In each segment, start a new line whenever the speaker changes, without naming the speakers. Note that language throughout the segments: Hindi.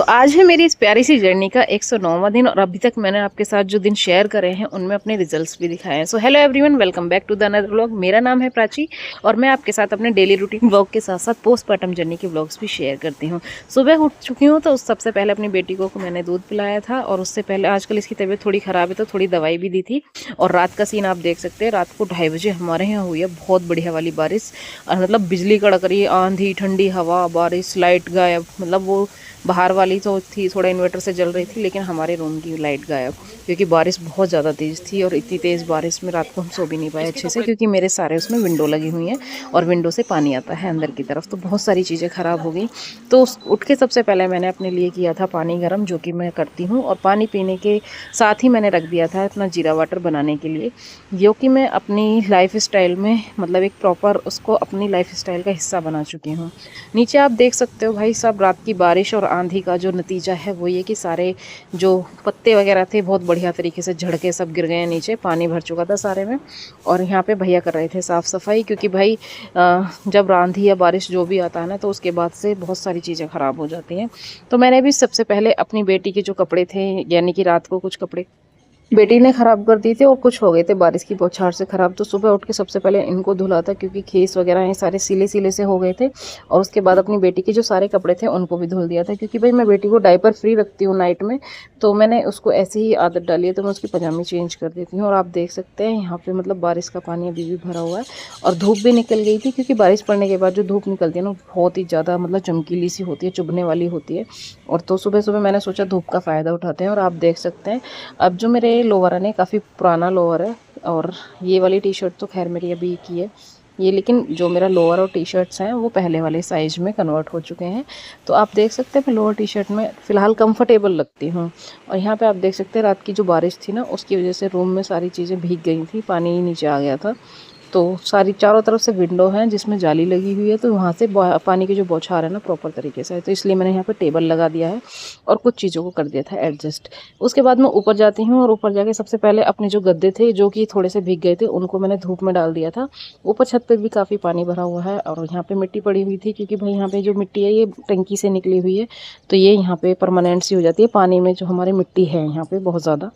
आज है मेरी इस प्यारी सी जर्नी का 109वां दिन और अभी तक मैंने आपके साथ जो दिन शेयर करे हैं उनमें अपने रिजल्ट्स भी दिखाए हैं। So hello everyone, welcome back to the another vlog. मेरा नाम है प्राची और मैं आपके साथ अपने डेली रूटीन व्लॉग के साथ साथ पोस्टमार्टम जर्नी के व्लॉग्स भी शेयर करती हूँ। सुबह उठ चुकी हूँ तो सबसे पहले अपनी बेटी को मैंने दूध पिलाया था और उससे पहले आजकल इसकी तबीयत थोड़ी ख़राब है तो थोड़ी दवाई भी दी थी। और रात का सीन आप देख सकते हैं, रात को 2:30 बजे हमारे यहाँ हुई है बहुत बढ़िया वाली बारिश। और मतलब बिजली कड़क रही, आंधी, ठंडी हवा, बारिश, लाइट गायब। मतलब वो बाहर वाली तो थी, थोड़ा इन्वर्टर से जल रही थी, लेकिन हमारे रूम की लाइट गायब क्योंकि बारिश बहुत ज़्यादा तेज़ थी। और इतनी तेज़ बारिश में रात को हम सो भी नहीं पाए अच्छे से क्योंकि मेरे सारे उसमें विंडो लगी हुई हैं और विंडो से पानी आता है अंदर की तरफ, तो बहुत सारी चीज़ें ख़राब हो गई। तो उठ के सबसे पहले मैंने अपने लिए किया था पानी गर्म, जो कि मैं करती हूँ, और पानी पीने के साथ ही मैंने रख दिया था अपना जीरा वाटर बनाने के लिए, जो कि मैं अपनी लाइफ स्टाइल में मतलब एक प्रॉपर उसको अपनी लाइफ स्टाइल का हिस्सा बना चुकी हूँ। नीचे आप देख सकते हो भाई साहब, रात की बारिश और आंधी का जो नतीजा है वो ये कि सारे जो पत्ते वगैरह थे बहुत बढ़िया तरीके से झड़ के सब गिर गए हैं नीचे, पानी भर चुका था सारे में। और यहाँ पे भैया कर रहे थे साफ़ सफाई क्योंकि भाई जब आंधी या बारिश जो भी आता है ना तो उसके बाद से बहुत सारी चीज़ें ख़राब हो जाती हैं। तो मैंने भी सबसे पहले अपनी बेटी के जो कपड़े थे, यानी कि रात को कुछ कपड़े बेटी ने ख़राब कर दिए थे और कुछ हो गए थे बारिश की बौछार से ख़राब, तो सुबह उठ के सबसे पहले इनको धुला था क्योंकि खेस वगैरह हैं सारे सीले सीले से हो गए थे। और उसके बाद अपनी बेटी के जो सारे कपड़े थे उनको भी धुल दिया था क्योंकि भाई मैं बेटी को डायपर फ्री रखती हूँ नाइट में, तो मैंने उसको ऐसी ही आदत डाली है तो मैं उसकी पजामे चेंज कर देती हूँ। और आप देख सकते हैं यहाँ पर मतलब बारिश का पानी अभी भी भरा हुआ है और धूप भी निकल गई थी क्योंकि बारिश पड़ने के बाद जो धूप निकलती है ना बहुत ही ज़्यादा मतलब चमकीली सी होती है, चुभने वाली होती है। और तो सुबह सुबह मैंने सोचा धूप का फ़ायदा उठाते हैं। और आप देख सकते हैं अब जो मेरे लोअर है काफ़ी पुराना लोअर है, और ये वाली टी शर्ट तो खैर मेरी अभी की है ये, लेकिन जो मेरा लोअर और टी शर्ट्स हैं वो पहले वाले साइज़ में कन्वर्ट हो चुके हैं। तो आप देख सकते हैं मैं लोअर टी शर्ट में फ़िलहाल कंफर्टेबल लगती हूँ। और यहाँ पे आप देख सकते हैं रात की जो बारिश थी ना उसकी वजह से रूम में सारी चीज़ें भीग गई थी, पानी नीचे आ गया था। तो सारी चारों तरफ से विंडो हैं जिसमें जाली लगी हुई है, तो वहाँ से पानी की जो बौछार है ना प्रॉपर तरीके से है, तो इसलिए मैंने यहाँ पे टेबल लगा दिया है और कुछ चीज़ों को कर दिया था एडजस्ट। उसके बाद मैं ऊपर जाती हूँ और ऊपर जाके सबसे पहले अपने जो गद्दे थे जो कि थोड़े से भीग गए थे उनको मैंने धूप में डाल दिया था। ऊपर छत पर भी काफ़ी पानी भरा हुआ है और यहाँ पर मिट्टी पड़ी हुई थी क्योंकि भाई यहाँ पर जो मिट्टी है ये टंकी से निकली हुई है, तो ये यहाँ पर परमानेंट सी हो जाती है पानी में, जो हमारी मिट्टी है यहाँ पर बहुत ज़्यादा,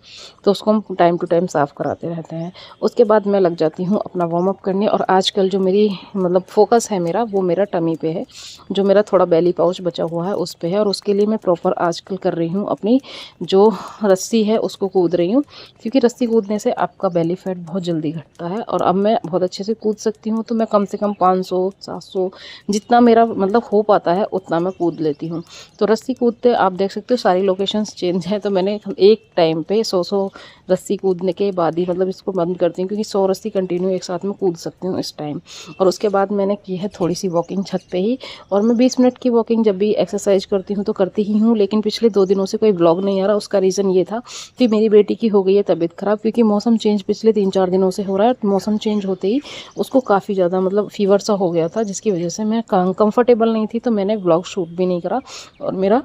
तो उसको हम टाइम टू टाइम साफ़ कराते रहते हैं। उसके बाद मैं लग जाती हूँ अपना वार्म अप करने। और आजकल जो मेरी मतलब फोकस है मेरा वो मेरा टमी पे है, जो मेरा थोड़ा बेली पाउच बचा हुआ है उस पे है, और उसके लिए मैं प्रॉपर आजकल कर रही हूँ अपनी जो रस्सी है उसको कूद रही हूँ क्योंकि रस्सी कूदने से आपका बेली फैट बहुत जल्दी घटता है। और अब मैं बहुत अच्छे से कूद सकती हूँ, तो मैं कम से कम 500-700 जितना मेरा मतलब हो पाता है उतना मैं कूद लेती हूँ। तो रस्सी कूदते आप देख सकते हो सारी लोकेशंस चेंज है, तो मैंने एक टाइम पे 100 रस्सी कूदने के बाद ही मतलब इसको बंद करती हूँ क्योंकि 100 रस्सी कंटिन्यू एक साथ में कूद सकती हूँ इस टाइम। और उसके बाद मैंने की है थोड़ी सी वॉकिंग छत पे ही, और मैं 20 मिनट की वॉकिंग जब भी एक्सरसाइज करती हूँ तो करती ही हूँ, लेकिन पिछले 2 दिनों से कोई व्लॉग नहीं आ रहा। उसका रीज़न ये था कि मेरी बेटी की हो गई है तबीयत ख़राब क्योंकि मौसम चेंज पिछले 3-4 दिनों से हो रहा है। मौसम चेंज होते ही उसको काफ़ी ज़्यादा मतलब फीवर सा हो गया था, जिसकी वजह से मैं कंफर्टेबल नहीं थी, तो मैंने व्लॉग शूट भी नहीं करा और मेरा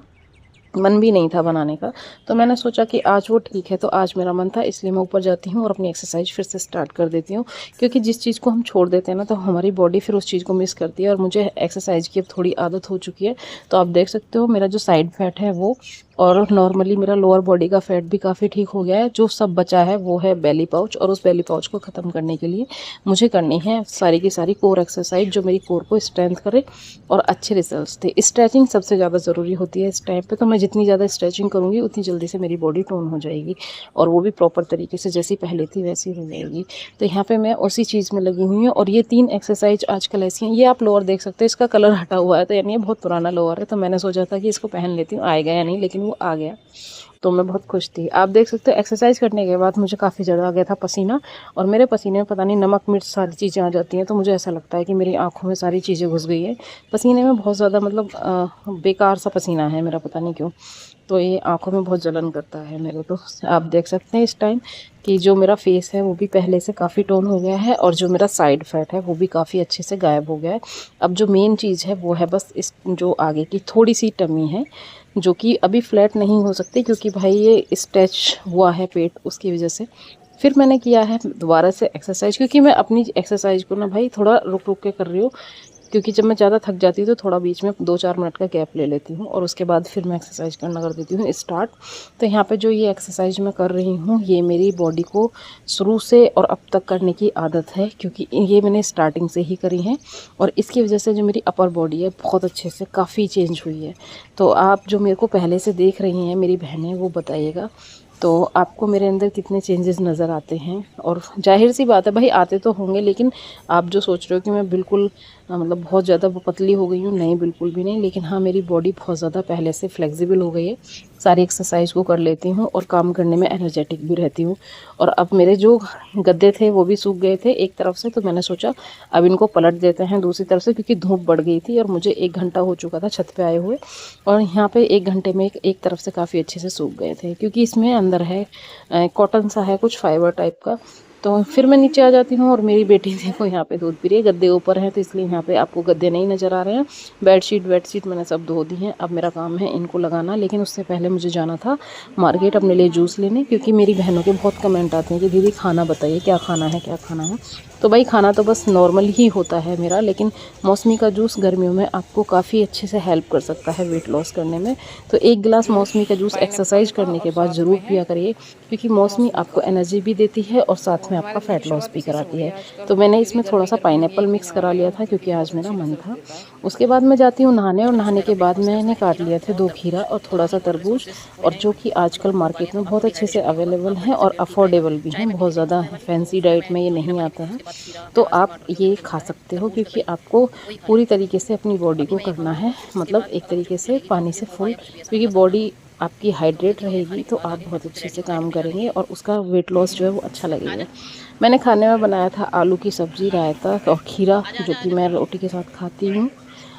मन भी नहीं था बनाने का। तो मैंने सोचा कि आज वो ठीक है, तो आज मेरा मन था, इसलिए मैं ऊपर जाती हूँ और अपनी एक्सरसाइज फिर से स्टार्ट कर देती हूँ क्योंकि जिस चीज़ को हम छोड़ देते हैं ना तो हमारी बॉडी फिर उस चीज़ को मिस करती है। और मुझे एक्सरसाइज की अब थोड़ी आदत हो चुकी है, तो आप देख सकते हो मेरा जो साइड फैट है वो, और नॉर्मली मेरा लोअर बॉडी का फैट भी काफ़ी ठीक हो गया है। जो सब बचा है वो है बेली पाउच, और उस बेली पाउच को ख़त्म करने के लिए मुझे करनी है सारी की सारी कोर एक्सरसाइज जो मेरी कोर को स्ट्रेंथ करे और अच्छे रिजल्ट्स दे। स्ट्रेचिंग सबसे ज़्यादा ज़रूरी होती है इस टाइम पे, तो मैं जितनी ज़्यादा स्ट्रेचिंग करूँगी उतनी जल्दी से मेरी बॉडी टोन हो जाएगी और वो भी प्रॉपर तरीके से जैसी पहले थी वैसी हो जाएगी। तो यहाँ पे मैं उसी चीज़ में लगी हुई हूँ। और ये 3 एक्सरसाइज आजकल ऐसी हैं, ये आप लोअर देख सकते हो इसका कलर हटा हुआ है, तो यानी ये बहुत पुराना लोअर है, तो मैंने सोचा था कि इसको पहन लेती हूँ, आएगा या नहीं, लेकिन वो आ गया, तो मैं बहुत खुश थी। आप देख सकते हो एक्सरसाइज करने के बाद मुझे काफ़ी ज़्यादा आ गया था पसीना, और मेरे पसीने में पता नहीं नमक मिर्च सारी चीज़ें आ जाती हैं, तो मुझे ऐसा लगता है कि मेरी आँखों में सारी चीज़ें घुस गई है पसीने में, बहुत ज़्यादा मतलब बेकार सा पसीना है मेरा, पता नहीं क्यों, तो ये आँखों में बहुत जलन करता है मेरे। तो आप देख सकते हैं इस टाइम कि जो मेरा फेस है वो भी पहले से काफ़ी टोन हो गया है और जो मेरा साइड फैट है वो भी काफ़ी अच्छे से गायब हो गया है। अब जो मेन चीज़ है वो है बस इस जो आगे की थोड़ी सी टमी है, जो कि अभी फ्लैट नहीं हो सकती क्योंकि भाई ये स्ट्रेच हुआ है पेट, उसकी वजह से फिर मैंने किया है दोबारा से एक्सरसाइज, क्योंकि मैं अपनी एक्सरसाइज को ना भाई थोड़ा रुक रुक के कर रही हूँ क्योंकि जब मैं ज़्यादा थक जाती हूँ तो थोड़ा बीच में 2-4 मिनट का गैप ले लेती हूँ और उसके बाद फिर मैं एक्सरसाइज करना कर देती हूँ स्टार्ट। तो यहाँ पे जो ये एक्सरसाइज मैं कर रही हूँ ये मेरी बॉडी को शुरू से और अब तक करने की आदत है, क्योंकि ये मैंने स्टार्टिंग से ही करी है और इसकी वजह से जो मेरी अपर बॉडी है बहुत अच्छे से काफ़ी चेंज हुई है। तो आप जो मेरे को पहले से देख रही हैं मेरी बहनें, वो बताइएगा तो आपको मेरे अंदर कितने चेंजेस नज़र आते हैं। और जाहिर सी बात है भाई, आते तो होंगे, लेकिन आप जो सोच रहे हो कि मैं बिल्कुल मतलब बहुत ज़्यादा पतली हो गई हूँ, नहीं बिल्कुल भी नहीं। लेकिन हाँ, मेरी बॉडी बहुत ज़्यादा पहले से फ्लेक्सिबल हो गई है, सारी एक्सरसाइज को कर लेती हूँ और काम करने में एनर्जेटिक भी रहती हूँ। और अब मेरे जो गद्दे थे वो भी सूख गए थे एक तरफ से, तो मैंने सोचा अब इनको पलट देते हैं दूसरी तरफ से, क्योंकि धूप बढ़ गई थी और मुझे 1 घंटा हो चुका था छत पे आए हुए और यहाँ पे 1 घंटे में एक तरफ से काफ़ी अच्छे से सूख गए थे, क्योंकि इसमें अंदर है कॉटन सा है, कुछ फाइबर टाइप का। तो फिर मैं नीचे आ जाती हूँ और मेरी बेटी देखो यहाँ पे दूध पी रही है। गद्दे ऊपर हैं तो इसलिए यहाँ पे आपको गद्दे नहीं नज़र आ रहे हैं। बेडशीट मैंने सब धो दी हैं, अब मेरा काम है इनको लगाना। लेकिन उससे पहले मुझे जाना था मार्केट अपने लिए जूस लेने, क्योंकि मेरी बहनों के बहुत कमेंट आते हैं कि दीदी खाना बताइए, क्या खाना है क्या खाना है। तो भाई खाना तो बस नॉर्मल ही होता है मेरा, लेकिन मौसमी का जूस गर्मियों में आपको काफ़ी अच्छे से हेल्प कर सकता है वेट लॉस करने में। तो 1 गिलास मौसमी का जूस एक्सरसाइज करने के बाद ज़रूर पिया करिए, क्योंकि मौसमी आपको एनर्जी भी देती है और साथ में आपका फैट लॉस भी कराती है। तो मैंने इसमें थोड़ा सा पाइनएप्पल मिक्स करा लिया था, क्योंकि आज मेरा मन था। उसके बाद मैं जाती हूँ नहाने, और नहाने के बाद मैंने काट लिया थे 2 खीरा और थोड़ा सा तरबूज, और जो कि आजकल मार्केट में बहुत अच्छे से अवेलेबल हैं और अफोर्डेबल भी हैं, बहुत ज़्यादा फैंसी डाइट में ये नहीं आता है। तो आप ये खा सकते हो, क्योंकि आपको पूरी तरीके से अपनी बॉडी को करना है, मतलब एक तरीके से पानी से फुल, क्योंकि बॉडी आपकी हाइड्रेट रहेगी तो आप बहुत अच्छे से काम करेंगे और उसका वेट लॉस जो है वो अच्छा लगेगा। मैंने खाने में बनाया था आलू की सब्ज़ी, रायता और खीरा, जो कि मैं रोटी के साथ खाती हूँ।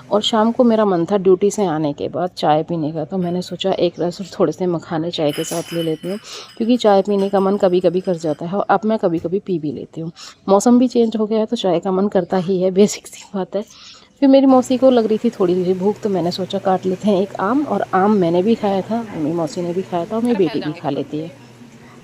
और शाम को मेरा मन था ड्यूटी से आने के बाद चाय पीने का, तो मैंने सोचा एक रस और थोड़े से मखाने चाय के साथ ले लेती हूँ, क्योंकि चाय पीने का मन कभी कभी कर जाता है और अब मैं कभी कभी पी भी लेती हूँ। मौसम भी चेंज हो गया है तो चाय का मन करता ही है, बेसिक सी बात है। फिर मेरी मौसी को लग रही थी थोड़ी सी भूख, तो मैंने सोचा काट लेते हैं एक आम, और आम मैंने भी खाया था, मेरी मौसी ने भी खाया था और मेरी बेटी भी खा लेती है।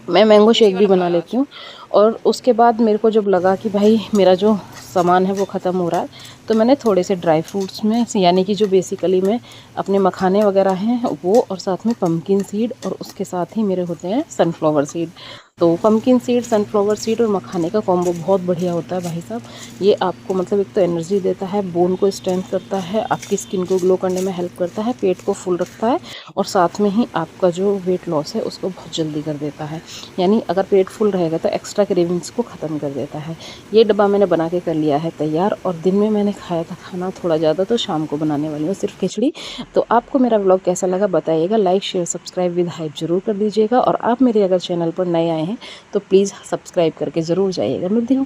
मैं मैंगो शेक भी बना लेती हूँ। और उसके बाद मेरे को जब लगा कि भाई मेरा जो सामान है वो ख़त्म हो रहा है, तो मैंने थोड़े से ड्राई फ्रूट्स में, यानी कि जो बेसिकली मैं अपने मखाने वगैरह हैं वो, और साथ में पम्पकिन सीड, और उसके साथ ही मेरे होते हैं सनफ्लावर सीड। तो पम्पकिन सीड, सनफ्लावर सीड और मखाने का कॉम्बो बहुत बढ़िया होता है भाई साहब। ये आपको मतलब एक तो एनर्जी देता है, बोन को स्ट्रेंथ करता है, आपकी स्किन को ग्लो करने में हेल्प करता है, पेट को फुल रखता है, और साथ में ही आपका जो वेट लॉस है उसको बहुत जल्दी कर देता है। यानी अगर पेट फुल रहेगा तो एक्स्ट्रा क्रेविंग्स को ख़त्म कर देता है। ये डब्बा मैंने बना के कर लिया है तैयार, और दिन में मैंने खाया था खाना थोड़ा ज़्यादा, तो शाम को बनाने वाली हूँ सिर्फ खिचड़ी। तो आपको मेरा व्लॉग कैसा लगा बताइएगा, like share subscribe with hype ज़रूर कर दीजिएगा। और आप मेरे अगर चैनल पर नए आए हैं तो प्लीज़ सब्सक्राइब करके ज़रूर जाइएगा। मिलती हूँ